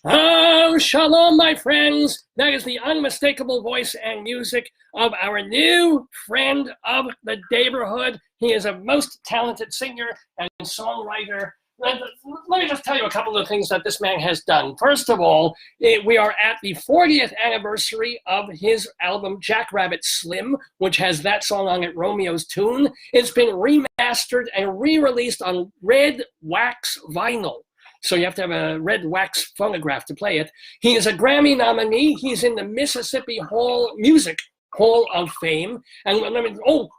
Oh, shalom, my friends. That is the unmistakable voice and music of our new friend of the neighborhood. He is a most talented singer and songwriter. Let me just tell you a couple of things that this man has done. First of all, we are at the 40th anniversary of his album Jackrabbit Slim, which has that song on it, Romeo's Tune. It's been remastered and re-released on red wax vinyl. So you have to have a red wax phonograph to play it. He is a Grammy nominee. He's in the Mississippi Music Hall of Fame. And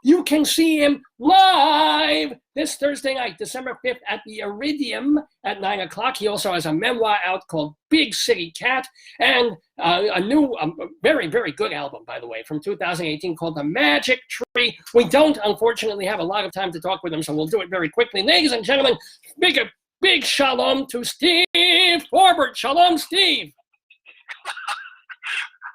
you can see him live this Thursday night, December 5th at the Iridium at 9 o'clock. He also has a memoir out called Big City Cat and a new, very, very good album, by the way, from 2018 called The Magic Tree. We don't, unfortunately, have a lot of time to talk with him, so we'll do it very quickly. Ladies and gentlemen, big shalom to Steve Forbert. Shalom, Steve.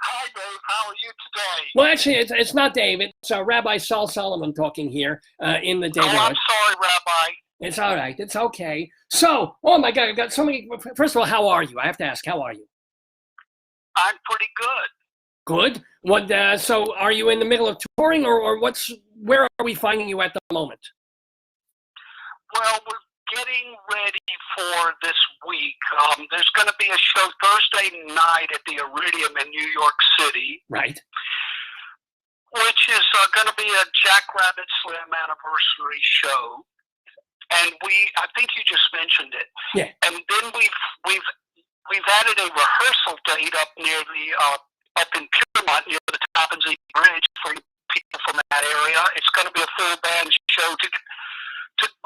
Hi, Dave. How are you today? Well, actually, it's not Dave. It's Rabbi Sol Solomon talking here in the neighborhood. Oh, I'm sorry, Rabbi. It's all right. It's okay. So, oh my God, I've got so many. First of all, how are you? I have to ask, how are you? I'm pretty good. Good. What? So, are you in the middle of touring, or where are we finding you at the moment? Well, we're getting ready for this week. There's going to be a show Thursday night at the Iridium in New York City. Right. Which is going to be a Jackrabbit Slim anniversary show. And I think you just mentioned it. Yeah. And then we've added a rehearsal date up near up in Piermont near the Tappan Zee Bridge for people from that area. It's going to be a full band show to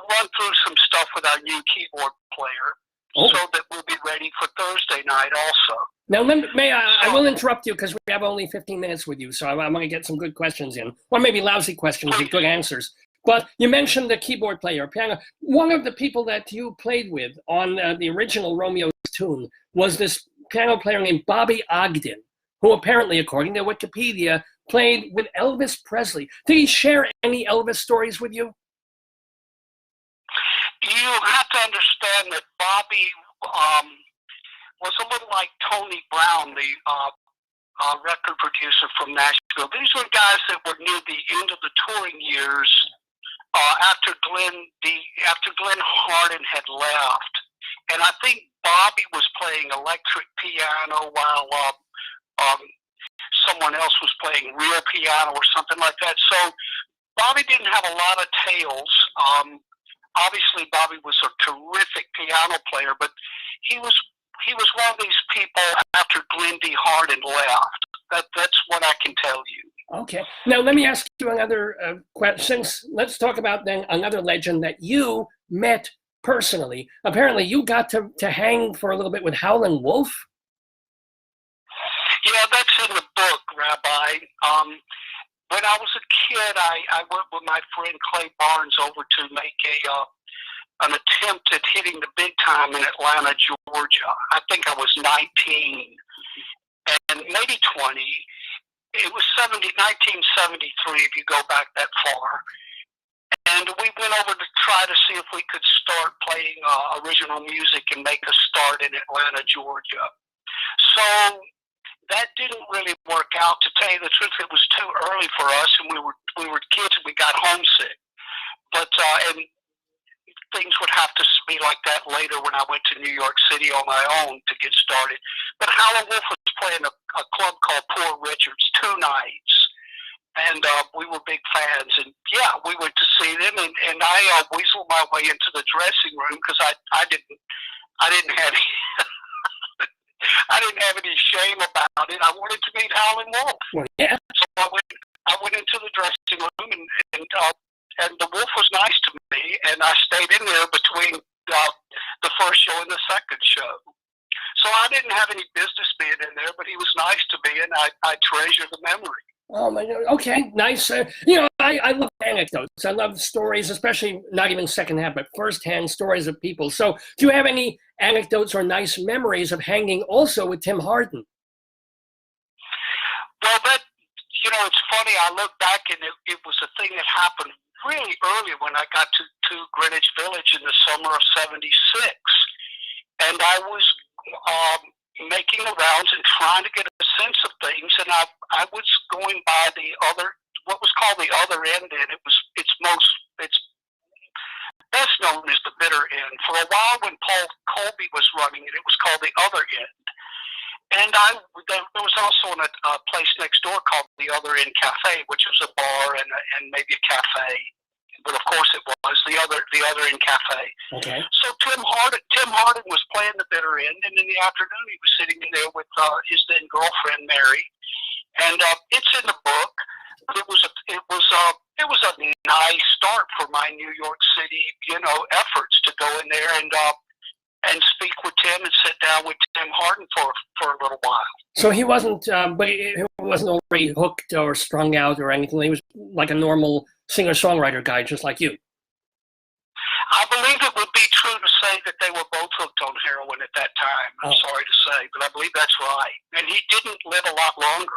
run through some stuff with our new keyboard player, so that we'll be ready for Thursday night also. Now, I will interrupt you because we have only 15 minutes with you, so I'm going to get some good questions in, or maybe lousy questions with good answers. But you mentioned the keyboard player, piano. One of the people that you played with on the original Romeo's Tune was this piano player named Bobby Ogden, who apparently, according to Wikipedia, played with Elvis Presley. Did he share any Elvis stories with you? You have to understand that Bobby was a little like Tony Brown, the record producer from Nashville. These were guys that were near the end of the touring years after Glenn Hardin had left. And I think Bobby was playing electric piano while someone else was playing real piano or something like that. So Bobby didn't have a lot of tales. Obviously, Bobby was a terrific piano player, but he was one of these people after Glenn D. Hardin left. That's what I can tell you. Okay. Now, let me ask you another question. Let's talk about then another legend that you met personally. Apparently, you got to hang for a little bit with Howlin' Wolf. Yeah, that's in the book, Rabbi. When I was a kid, I went with my friend Clay Barnes over to make an attempt at hitting the big time in Atlanta, Georgia. I think I was 19 and maybe 20. It was 1973 if you go back that far. And we went over to try to see if we could start playing original music and make a start in Atlanta, Georgia. So that didn't really work out. To tell you the truth, it was too early for us, and we were kids and we got homesick. But and things would have to be like that later when I went to New York City on my own to get started. But Howlin' Wolf was playing a club called Poor Richard's 2 nights, and we were big fans. And yeah, we went to see them, and I weaseled my way into the dressing room because I didn't have I didn't have any shame about it. I wanted to meet Howlin' Wolf. Well, yeah. So I went into the dressing room, and the Wolf was nice to me, and I stayed in there between the first show and the second show. So I didn't have any business being in there, but he was nice to me, and I treasure the memory. Oh my God. Okay, nice. I love anecdotes. I love stories, especially not even secondhand, but firsthand stories of people. So do you have any anecdotes or nice memories of hanging also with Tim Hardin? Well, it's funny. I look back, and it was a thing that happened really early when I got to Greenwich Village in the summer of '76. And I was making the rounds and trying to get a sense of things. And I was going by what was called the other end, and it's best known as the bitter end. For a while, when Paul Colby was running it, it was called the other end. And there was also a place next door called the Other End Cafe, which was a bar and maybe a cafe. But of course, it was the Other End Cafe. Okay. So Tim Hardin was playing the bitter end, and in the afternoon, he was sitting in there with his then girlfriend Mary. And it's in the book. It was a nice start for my New York City, efforts to go in there and speak with Tim and sit down with Tim Hardin for a little while. So he wasn't, but he wasn't already hooked or strung out or anything. He was like a normal singer-songwriter guy, just like you. I believe it would be true to say that they were both hooked on heroin at that time. I'm sorry to say, but I believe that's right. And he didn't live a lot longer.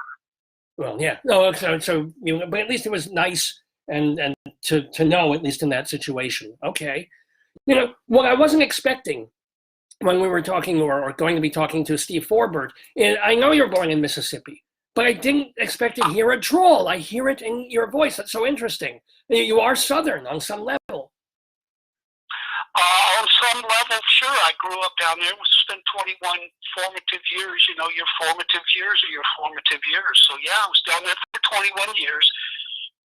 Well, yeah. No, so but at least it was nice and to know, at least in that situation. Okay. What I wasn't expecting when we were talking or going to be talking to Steve Forbert, I know you're born in Mississippi, but I didn't expect to hear a drawl. I hear it in your voice. That's so interesting. You are Southern on some level. On some level, sure. I grew up down there. Spent 21 formative years. Your formative years are your formative years. So yeah, I was down there for 21 years.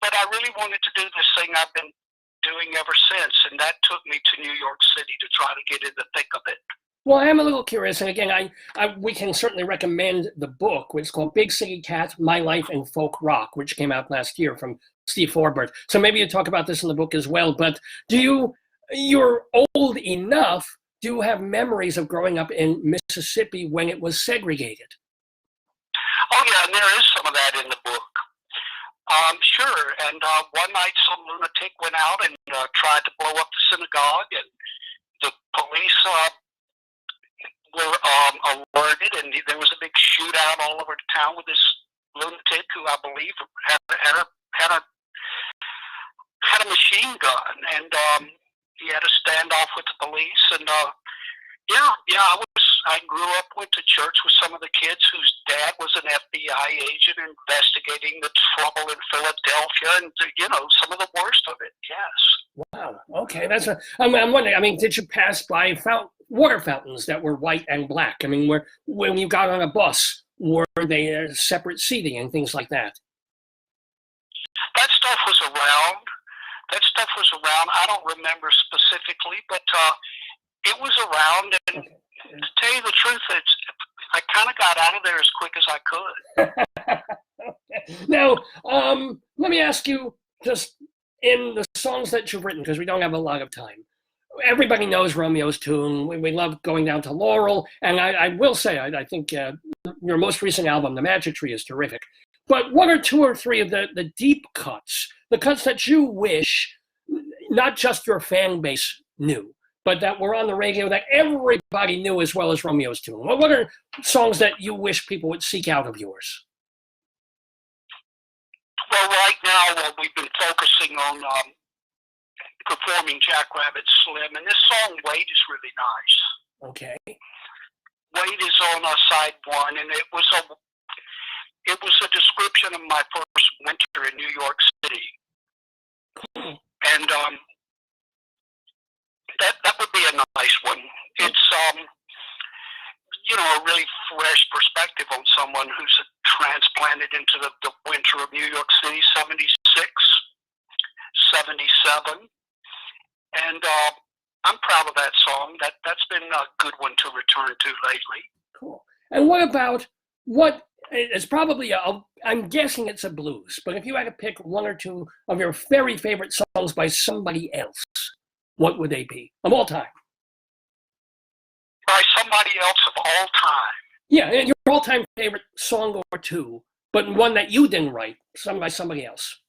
But I really wanted to do this thing I've been doing ever since, and that took me to New York City to try to get in the thick of it. Well, I am a little curious, and again, we can certainly recommend the book, which is called Big City Cat, My Life in Folk Rock, which came out last year from Steve Forbert. So maybe you talk about this in the book as well, but you're old enough, do you have memories of growing up in Mississippi when it was segregated? Oh yeah, and there is some of that in the book. Sure, and one night some lunatic went out and tried to blow up the synagogue, and the police were alerted, and there was a big shootout all over the town with this lunatic who I believe had a machine gun, and he had a standoff with the police, and I grew up, went to church with some of the kids whose dad was an FBI agent investigating the trouble in Philadelphia, and some of the worst of it. Yes. Wow. Okay, I'm wondering. Did you pass by water fountains that were white and black? When you got on a bus, were they separate seating and things like that? That stuff was around. I don't remember specifically, but it was around. And okay. To tell you the truth, I kind of got out of there as quick as I could. Okay. Now, let me ask you, just in the songs that you've written, because we don't have a lot of time, everybody knows Romeo's tune. We love Going Down to Laurel. And I will say, I think your most recent album, The Magic Tree, is terrific. But what are two or three of the deep cuts, the cuts that you wish not just your fan base knew, but that were on the radio that everybody knew as well as Romeo's tune? What are songs that you wish people would seek out of yours? Well, right now we've been focusing on performing Jackrabbit Slim, and this song "Wait" is really nice. Okay. "Wait" is on side one, and it was a description of my first winter in New York City. Cool. And that would be a nice one. It's a really fresh perspective on someone who's transplanted into the winter of New York City, 76, 77. And I'm proud of that song. That's been a good one to return to lately. Cool. And it's probably, I'm guessing it's a blues, but if you had to pick one or two of your very favorite songs by somebody else, what would they be of all time? By somebody else of all time? Yeah, and your all-time favorite song or two, but one that you didn't write, sung by somebody else.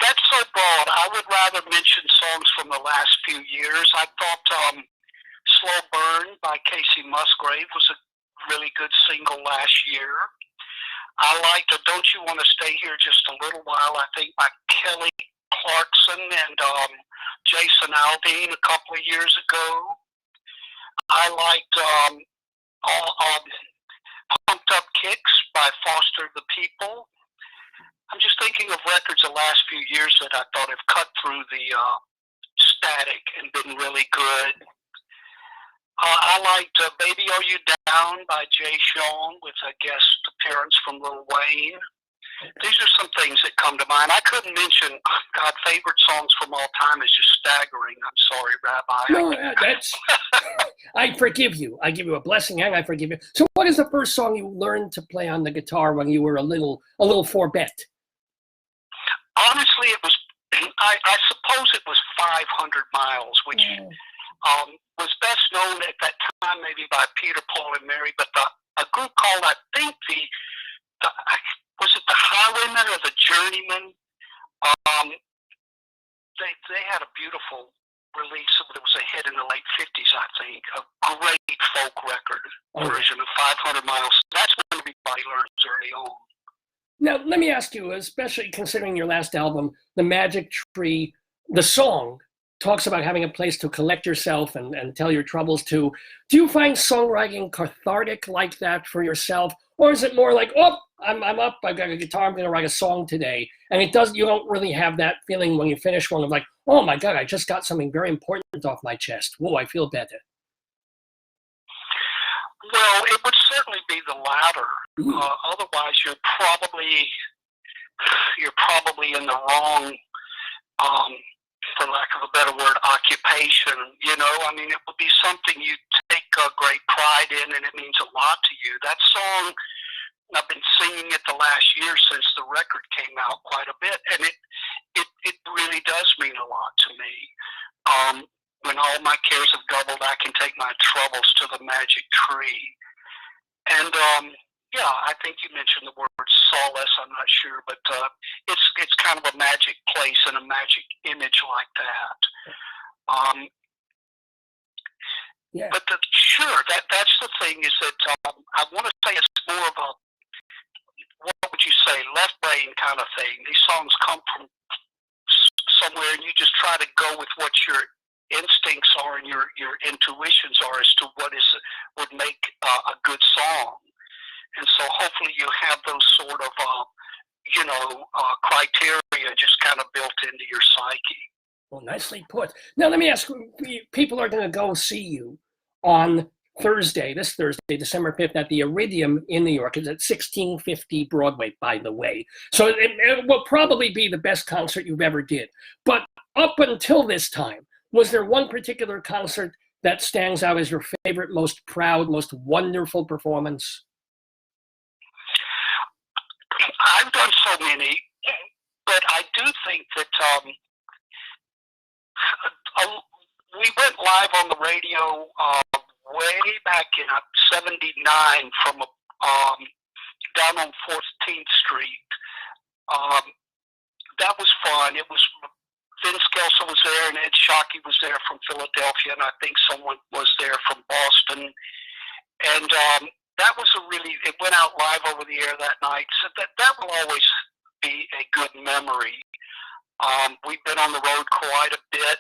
That's so broad. I would rather mention songs from the last few years. I thought Slow Burn by Casey Musgrave was a really good single last year. I liked Don't You Want to Stay Here Just a Little While, I think, by Kelly Clarkson and Jason Aldean a couple of years ago. I liked Pumped Up Kicks by Foster the People. I'm just thinking of records the last few years that I thought have cut through the static and been really good. I liked Baby Are You Down by Jay Sean with a guest appearance from Lil Wayne. These are some things that come to mind. I couldn't mention, God, favorite songs from all time is just staggering. I'm sorry, Rabbi. No, that's, I forgive you. I give you a blessing and I forgive you. So what is the first song you learned to play on the guitar when you were a little Forbet? Honestly, it was, I suppose it was 500 Miles, which was best known at that time maybe by Peter, Paul, and Mary, but a group called, I think, was it the Highwaymen or the Journeymen? They had a beautiful release. It was a hit in the late 50s, I think. A great folk record version of 500 Miles. That's when everybody learns early on. Now, let me ask you, especially considering your last album, The Magic Tree, the song talks about having a place to collect yourself and tell your troubles to. Do you find songwriting cathartic like that for yourself? Or is it more like, oh, I'm up, I've got a guitar, I'm going to write a song today. And you don't really have that feeling when you finish one of like, oh my God, I just got something very important off my chest. Whoa, I feel better. Well, it would certainly be the latter. Otherwise, you're probably in the wrong, for lack of a better word, occupation. You know, I mean, it would be something you take great pride in, and it means a lot to you. That song, I've been singing it the last year since the record came out quite a bit, and it really does mean a lot to me. When all my cares have doubled, I can take my troubles to the magic tree. And yeah, I think you mentioned the word solace. I'm not sure, but it's kind of a magic place and a magic image like that. Yeah. But sure, that's the thing is that I want to say it's more of a, what would you say, left brain kind of thing. These songs come from somewhere, and you just try to go with what your instincts are and your intuitions are as to what would make a good song. And so hopefully you have those sort of, criteria just kind of built into your psyche. Well, nicely put. Now, let me ask, people are going to go see you on this Thursday, December 5th, at the Iridium in New York. It's at 1650 Broadway, by the way. So it will probably be the best concert you've ever did. But up until this time, was there one particular concert that stands out as your favorite, most proud, most wonderful performance? I've done so many, but I do think that we went live on the radio way back in '79 from down on 14th Street. That was fun. It was Vince Kelso was there, and Ed Shockey was there from Philadelphia, and I think someone was there from Boston. And that was it went out live over the air that night. So that will always be a good memory. We've been on the road quite a bit,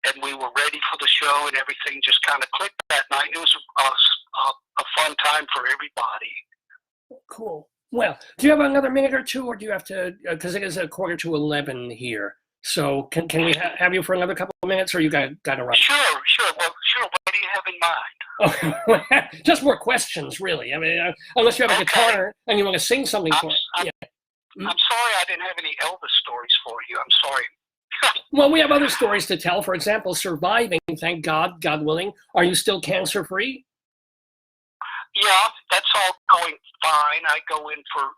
and we were ready for the show, and everything just kind of clicked that night. It was a fun time for everybody. Cool. Well, do you have another minute or two, or do you have to, because it is 11:15 here. So can we have you for another couple of minutes, or you got to run? Sure. Well, sure. What do you have in mind? Oh, just more questions, really. I mean, unless you have a guitar and you want to sing something for us. Yeah. I'm sorry I didn't have any Elvis stories for you. I'm sorry. Well, we have other stories to tell. For example, surviving, thank God, God willing. Are you still cancer-free? Yeah, that's all going fine. I go in for,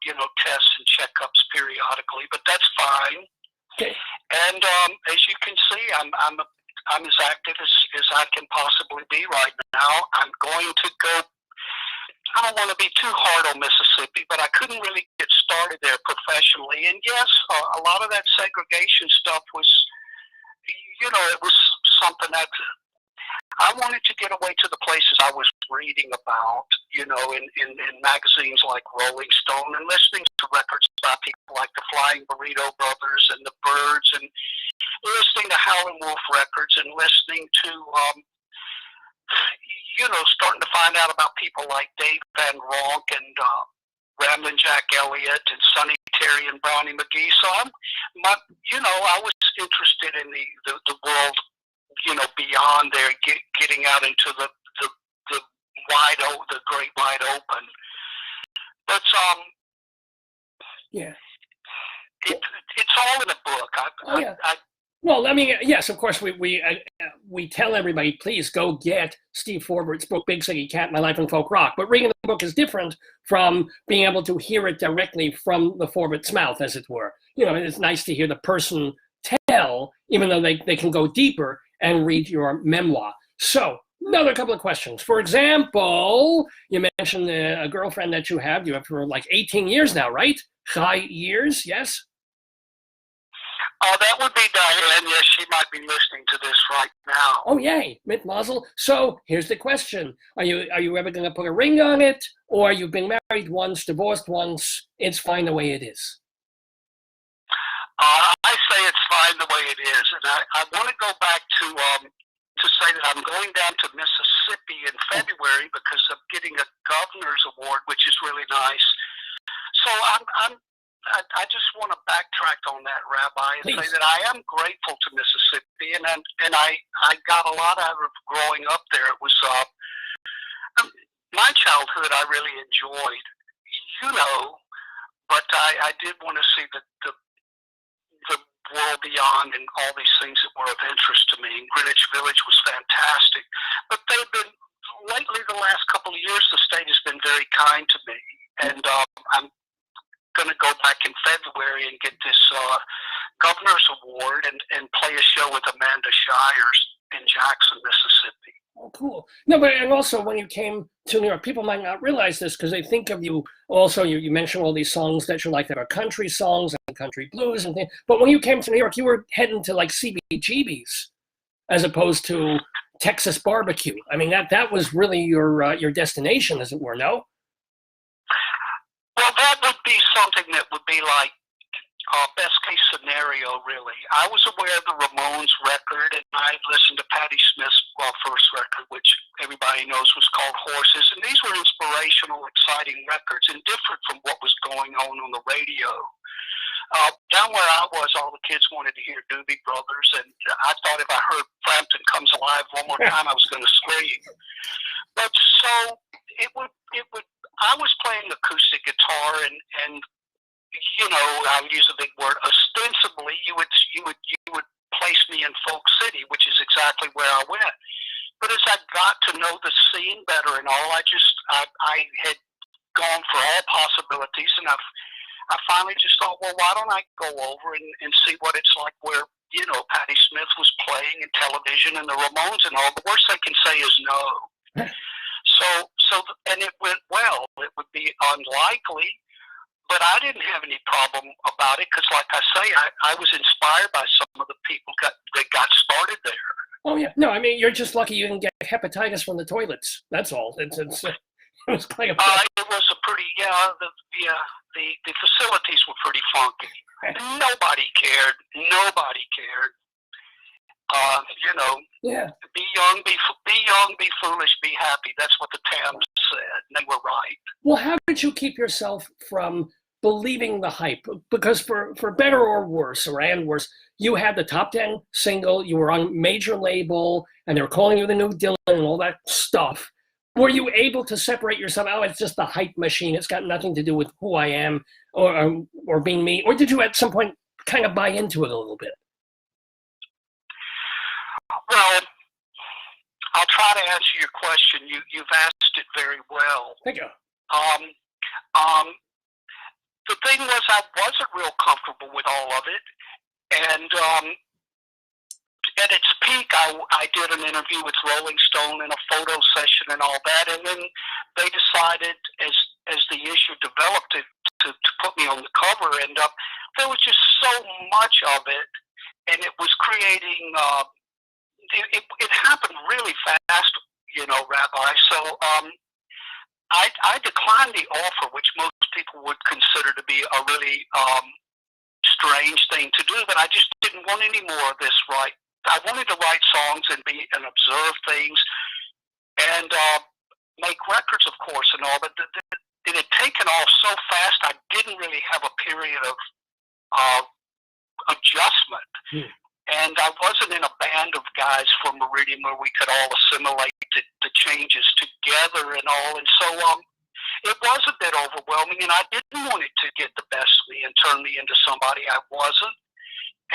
tests and checkups periodically, but that's fine. Okay. And as you can see, I'm as active as I can possibly be right now. I'm going to go. I don't want to be too hard on Mississippi, but I couldn't really get started there professionally. And yes, a lot of that segregation stuff was, it was something that I wanted to get away to the places I was reading about, in magazines like Rolling Stone, and listening to records by people like the Flying Burrito Brothers and the Byrds, and listening to Howlin' Wolf records, and listening to starting to find out about people like Dave Van Ronk and Ramblin' Jack Elliott and Sonny Terry and Brownie McGee. So I was interested in the world, beyond there, getting out into the the great wide open. But yeah, it's all in a book. Well, yes, of course, we tell everybody, please go get Steve Forbert's book, Big City Cat, My Life in Folk Rock. But reading the book is different from being able to hear it directly from the Forbert's mouth, as it were. It's nice to hear the person tell, even though they can go deeper and read your memoir. So, another couple of questions. For example, you mentioned a girlfriend that you have for like 18 years now, right? High years, yes? That would be Diane. Yes, she might be listening to this right now. Oh, yay, mit Mazel. So here's the question: Are you ever going to put a ring on it, or you've been married once, divorced once? It's fine the way it is. I say it's fine the way it is, and I want to go back to say that I'm going down to Mississippi in February because I'm getting a governor's award, which is really nice. So I just want to backtrack on that, Rabbi, and say that I am grateful to Mississippi, and I got a lot out of growing up there. It was my childhood I really enjoyed, but I did want to see the world beyond and all these things that were of interest to me. And Greenwich Village was fantastic, but lately the last couple of years the state has been very kind to me, and I'm going to go back in February and get this governor's award and play a show with Amanda Shires in Jackson, Mississippi. Oh, cool. No, but and also when you came to New York, people might not realize this because they think of you also, you mentioned all these songs that you like that are country songs and country blues and things. But when you came to New York, you were heading to like CBGB's as opposed to Texas barbecue. I mean, that was really your destination, as it were, no? Well, that would be something that would be like best case scenario, really. I was aware of the Ramones record, and I listened to Patti Smith's first record, which everybody knows was called Horses. And these were inspirational, exciting records and different from what was going on the radio. Down where I was, all the kids wanted to hear Doobie Brothers, and I thought if I heard Frampton Comes Alive one more time, I was going to scream. But so I was playing acoustic guitar, and I would use a big word. Ostensibly, you would place me in Folk City, which is exactly where I went. But as I got to know the scene better and all, I had gone for all possibilities, and I finally just thought, well, why don't I go over and see what it's like where, Patti Smith was playing in television and the Ramones and all. The worst they can say is no. And it went well. It would be unlikely, but I didn't have any problem about it because, like I say, I was inspired by some of the people that got started there. Oh, yeah. No, I mean, you're just lucky you didn't get hepatitis from the toilets. That's all. It was like it was a pretty, the facilities were pretty funky. Nobody cared. Yeah. Be young, be foolish, be happy. That's what the Tams said, and they were right. Well, how did you keep yourself from believing the hype? Because for better or worse, you had the top 10 single, you were on major label, and they were calling you the new Dylan and all that stuff. Were you able to separate yourself? Oh, it's just the hype machine. It's got nothing to do with who I am or being me. Or did you at some point kind of buy into it a little bit? Well, I'll try to answer your question. You've asked it very well. Thank you. The thing was, I wasn't real comfortable with all of it, and at its peak, I did an interview with Rolling Stone and a photo session and all that, and then they decided, as the issue developed, to put me on the cover, and there was just so much of it, and it was creating. It happened really fast, Rabbi. So I declined the offer, which most people would consider to be a really strange thing to do. But I just didn't want any more of this. Right? I wanted to write songs and observe things. and make records, of course, and all. But it had taken off so fast, I didn't really have a period of adjustment. And I wasn't in a band of guys from Meridian where we could all assimilate the changes together and all. And so it was a bit overwhelming, and I didn't want it to get the best of me and turn me into somebody I wasn't.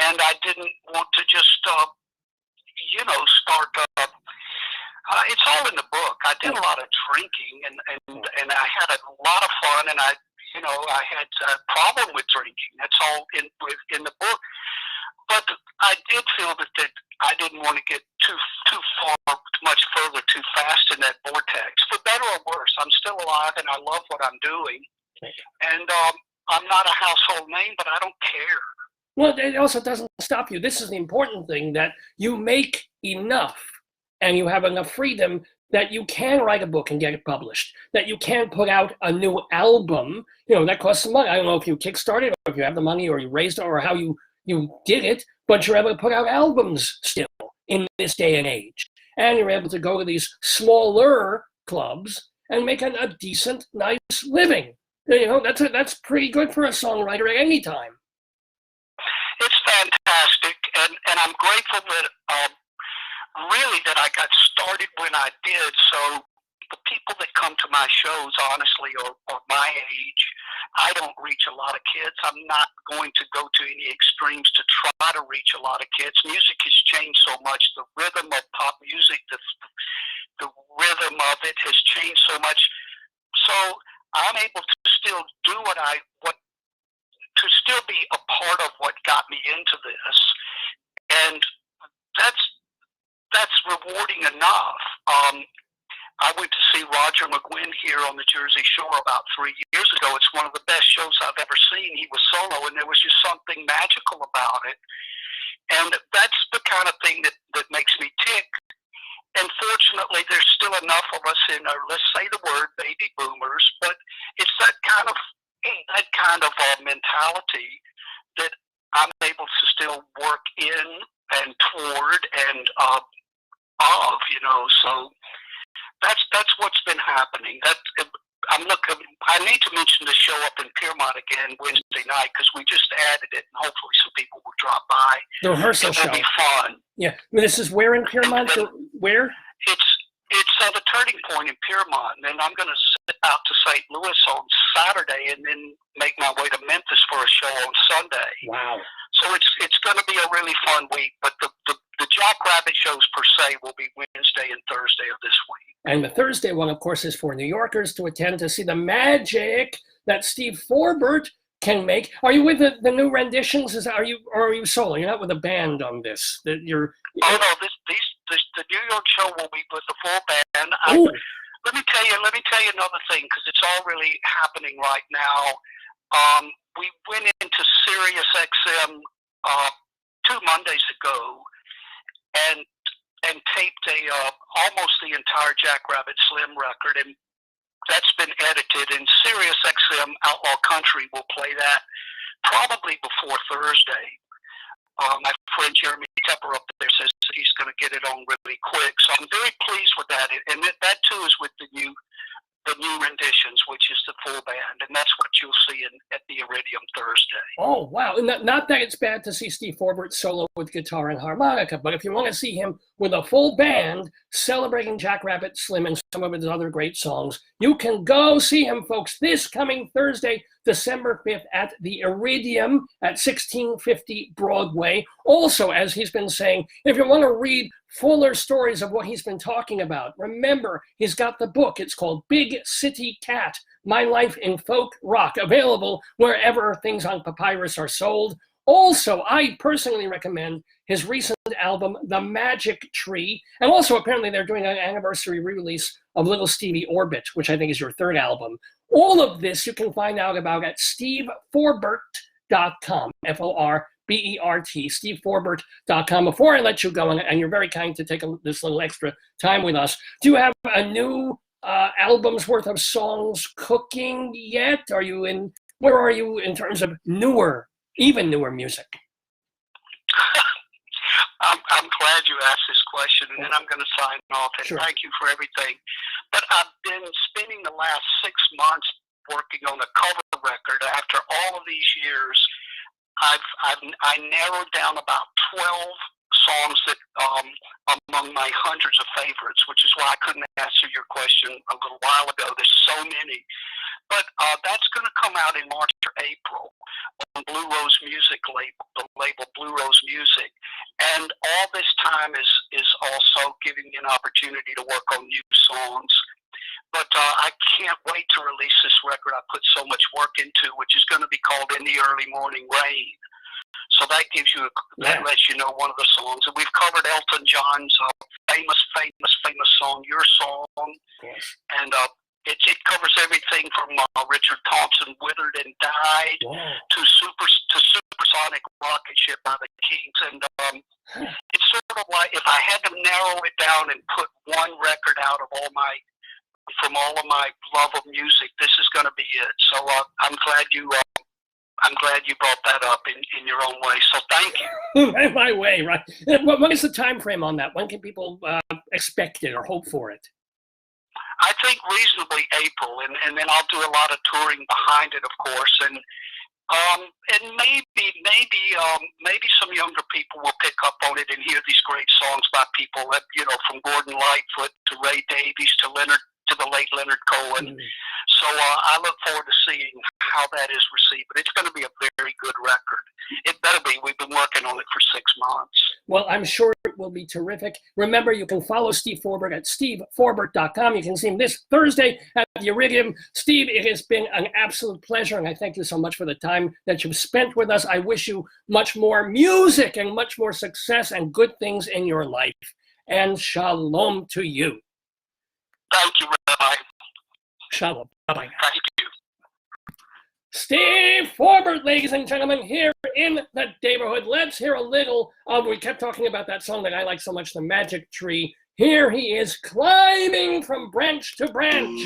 And I didn't want to just, start. It's all in the book. I did a lot of drinking, and I had a lot of fun, and I had a problem with drinking. That's all in the book. But I did feel that I didn't want to get too much further too fast in that vortex. For better or worse, I'm still alive, and I love what I'm doing. And I'm not a household name, but I don't care. Well, it also doesn't stop you. This is the important thing, that you make enough and you have enough freedom that you can write a book and get it published, that you can put out a new album. That costs some money. I don't know if you kickstarted or if you have the money or you raised it or how you did it, but you're able to put out albums still in this day and age. And you're able to go to these smaller clubs and make a decent, nice living. That's pretty good for a songwriter at any time. It's fantastic, and I'm grateful that really that I got started when I did. So the people that come to my shows, honestly, are my age. I don't reach a lot of kids. I'm not going to go to any extremes to try to reach a lot of kids. Music has changed so much. The rhythm of pop music, the rhythm of it has changed so much. So I'm able to still do to still be a part of what got me into this. And that's rewarding enough. I went to see Roger McGuinn here on the Jersey Shore about 3 years ago. It's one of the best shows I've ever seen. He was solo, and there was just something magical about it. And that's the kind of thing that makes me tick. And fortunately, there's still enough of us in our, let's say the word, baby boomers, but it's that kind of mentality that I'm able to still work in and toward and so that's what's been happening. I need to mention the show up in Piermont again Wednesday night, because we just added it, and hopefully some people will drop by. The rehearsal show. It will be fun. Yeah, this is where in Piermont? Where? It's at the Turning Point in Piermont, and then I'm going to sit out to St. Louis on Saturday, and then make my way to Memphis for a show on Sunday. Wow! So it's going to be a really fun week. But the Jackrabbit shows per se will be Wednesday and Thursday of this week. And the Thursday one, of course, is for New Yorkers to attend to see the magic that Steve Forbert can make. Are you with the new renditions? Or are you solo? You're not with a band on this. Oh no, the New York show will be with the full band. Let me tell you another thing, because it's all really happening right now. We went into Sirius XM 2 Mondays ago and taped almost the entire Jackrabbit Slim record, and that's been edited. And Sirius XM Outlaw Country will play that probably before Thursday. My friend Jeremy Tepper up there says that he's going to get it on really quick, so I'm very pleased with that. And that too is with the new renditions, which is the full band, and that's what you'll see at the Iridium Thursday. Oh wow! Not that it's bad to see Steve Forbert solo with guitar and harmonica, but if you want to see him with a full band celebrating Jackrabbit Slim and some of his other great songs, you can go see him, folks, this coming Thursday, December 5th at the Iridium at 1650 Broadway. Also, as he's been saying, if you want to read fuller stories of what he's been talking about, remember, he's got the book. It's called Big City Cat, My Life in Folk Rock, available wherever things on papyrus are sold. Also, I personally recommend his recent album, The Magic Tree, and also apparently they're doing an anniversary re-release of Little Stevie Orbit, which I think is your third album. All of this you can find out about at STEVEFORBERT.com, F-O-R-B-E-R-T, STEVEFORBERT.com. Before I let you go, and you're very kind to take this little extra time with us, do you have a new album's worth of songs cooking yet? Where are you in terms of even newer music? I'm glad you asked this question, and then I'm going to sign off. And Sure. thank you for everything. But I've been spending the last 6 months working on a cover record. After all of these years, I narrowed down about 12 songs that among my hundreds of favorites, which is why I couldn't answer your question a little while ago. There's so many. But that's going to come out in March or April on Blue Rose Music label, the label Blue Rose Music. And all this time is also giving me an opportunity to work on new songs. But I can't wait to release this record I put so much work into, which is going to be called In the Early Morning Rain. So that gives you, that lets you know one of the songs. And we've covered Elton John's famous song, Your Song. Yes. And it covers everything from Richard Thompson, Withered and Died, to Supersonic Rocket Ship by the Kings. And it's sort of like, if I had to narrow it down and put one record out of from all of my love of music, this is going to be it. So I'm glad you brought that up in your own way. So thank you. My way, right? What is the time frame on that? When can people expect it or hope for it? I think reasonably April, and then I'll do a lot of touring behind it, of course, and maybe some younger people will pick up on it and hear these great songs by people that, from Gordon Lightfoot to Ray Davies to the late Leonard Cohen. So I look forward to seeing how that is received. But it's going to be a very good record. It better be. We've been working on it for 6 months. Well, I'm sure it will be terrific. Remember, you can follow Steve Forbert at steveforbert.com. You can see him this Thursday at the Iridium. Steve, it has been an absolute pleasure, and I thank you so much for the time that you've spent with us. I wish you much more music and much more success and good things in your life. And shalom to you. Thank you, Rabbi. Shalom. Bye-bye. Thank you. Steve Forbert, ladies and gentlemen, here in the neighborhood. Let's hear a little of, we kept talking about that song that I like so much, The Magic Tree. Here he is climbing from branch to branch.